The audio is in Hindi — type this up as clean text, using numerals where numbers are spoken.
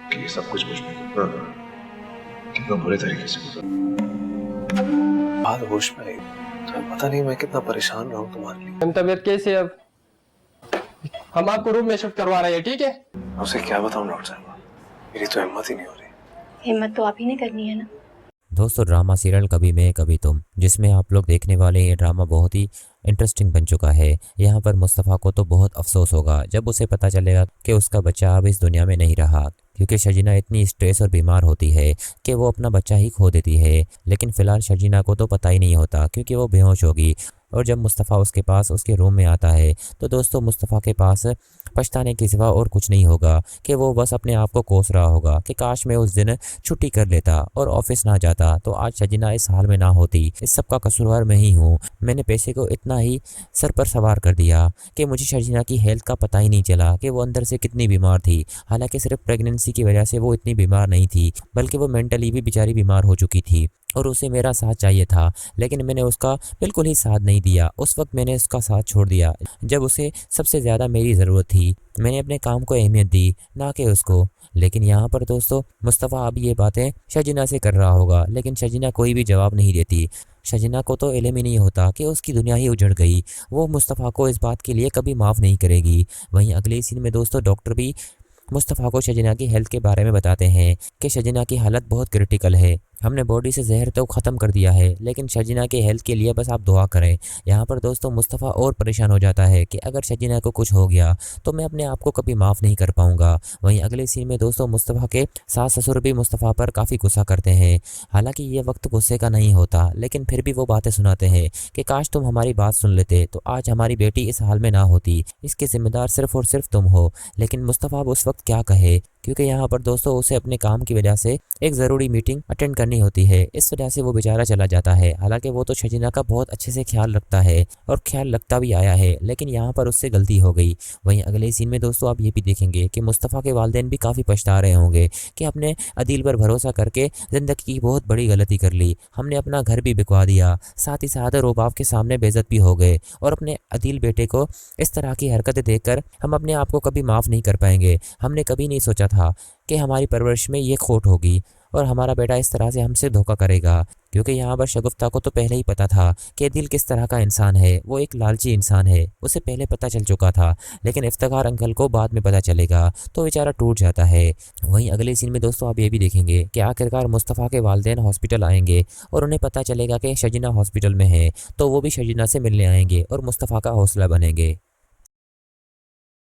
कि ये सब कुछ मुझ में कितना बुरे तरीके से गुजरा। बात होश में नहीं, तुम्हें पता नहीं मैं कितना परेशान रहा हूँ तुम्हारे लिए। हम तबीयत कैसी है अब? हम आपको रूम में शिफ्ट करवा रहे हैं, ठीक है? मैं उसे क्या बताऊँ डॉक्टर साहब, मेरी तो हिम्मत ही नहीं हो रही। हिम्मत तो आप ही ने करनी है ना। दोस्तों ड्रामा सीरियल कभी मैं कभी तुम, जिसमें आप लोग देखने वाले ये ड्रामा बहुत ही इंटरेस्टिंग बन चुका है। यहाँ पर मुस्तफ़ा को तो बहुत अफसोस होगा जब उसे पता चलेगा कि उसका बच्चा अब इस दुनिया में नहीं रहा, क्योंकि शजीना इतनी स्ट्रेस और बीमार होती है कि वो अपना बच्चा ही खो देती है। लेकिन फ़िलहाल शजीना को तो पता ही नहीं होता क्योंकि वो बेहोश होगी। और जब मुस्तफ़ा उसके पास उसके रूम में आता है तो दोस्तों मुस्तफ़ा के पास पछताने के सिवा और कुछ नहीं होगा कि वो बस अपने आप को कोस रहा होगा कि काश मैं उस दिन छुट्टी कर लेता और ऑफिस ना जाता तो आज शजीना इस हाल में ना होती। इस सब का कसूरवार मैं ही हूँ। मैंने पैसे को इतना ही सर पर सवार कर दिया कि मुझे शजीना की हेल्थ का पता ही नहीं चला कि वो अंदर से कितनी बीमार थी। हालांकि सिर्फ प्रेगनेंसी की वजह से वो इतनी बीमार नहीं थी, बल्कि वो मेंटली भी बेचारी बीमार हो चुकी थी और उसे मेरा साथ चाहिए था। लेकिन मैंने उसका बिल्कुल ही साथ नहीं दिया। उस वक्त मैंने उसका साथ छोड़ दिया जब उसे सबसे ज़्यादा मेरी ज़रूरत थी। मैंने अपने काम को अहमियत दी, ना कि उसको। लेकिन यहाँ पर दोस्तों मुस्तफ़ा अब ये बातें शजीना से कर रहा होगा, लेकिन शजीना कोई भी जवाब नहीं देती। शजीना को तो इल्म ही नहीं होता कि उसकी दुनिया ही उजड़ गई। वो मुस्तफ़ा को इस बात के लिए कभी माफ़ नहीं करेगी। वहीं अगले सीन में दोस्तों डॉक्टर भी मुस्तफ़ा को शजीना की हेल्थ के बारे में बताते हैं कि शजीना की हालत बहुत क्रिटिकल है। हमने बॉडी से जहर तो ख़त्म कर दिया है, लेकिन शजीना के हेल्थ के लिए बस आप दुआ करें। यहाँ पर दोस्तों मुस्तफ़ा और परेशान हो जाता है कि अगर शजीना को कुछ हो गया तो मैं अपने आप को कभी माफ़ नहीं कर पाऊँगा। वहीं अगले सीन में दोस्तों मुस्तफ़ा के सास ससुर भी मुस्तफ़ा पर काफ़ी गुस्सा करते हैं। हालांकि ये वक्त गुस्से का नहीं होता, लेकिन फिर भी वो बातें सुनाते हैं कि काश तुम हमारी बात सुन लेते तो आज हमारी बेटी इस हाल में ना होती। इसके ज़िम्मेदार सिर्फ और सिर्फ तुम हो। लेकिन मुस्तफ़ा अब उस वक्त क्या कहे, क्योंकि यहाँ पर दोस्तों उसे अपने काम की वजह से एक ज़रूरी मीटिंग अटेंड करनी होती है। इस वजह से वो बेचारा चला जाता है। हालांकि वो तो शजीना का बहुत अच्छे से ख्याल रखता है और ख्याल रखता भी आया है, लेकिन यहाँ पर उससे गलती हो गई। वहीं अगले सीन में दोस्तों आप ये भी देखेंगे कि मुस्तफ़ा के वालिदैन भी काफ़ी पछता रहे होंगे कि अपने अदील पर भरोसा करके ज़िंदगी की बहुत बड़ी गलती कर ली। हमने अपना घर भी बिकवा दिया, साथ ही साथ रोबाब के सामने बेइज्जत भी हो गए। और अपने अदील बेटे को इस तरह की हरकतें देखकर हम अपने आप को कभी माफ़ नहीं कर पाएंगे। हमने कभी नहीं सोचा था कि हमारी परवरिश में ये खोट होगी और हमारा बेटा इस तरह से हमसे धोखा करेगा, क्योंकि यहाँ पर शगुफ्ता को तो पहले ही पता था कि दिल किस तरह का इंसान है। वो एक लालची इंसान है, उसे पहले पता चल चुका था। लेकिन इफ्तिखार अंकल को बाद में पता चलेगा तो बेचारा टूट जाता है। वहीं अगले सीन में दोस्तों आप ये भी देखेंगे कि आखिरकार मुस्तफ़ा के वालिदैन हॉस्पिटल आएंगे और उन्हें पता चलेगा कि शजीना हॉस्पिटल में है, तो वो भी शजीना से मिलने आएंगे और मुस्तफ़ा का हौसला बनेंगे।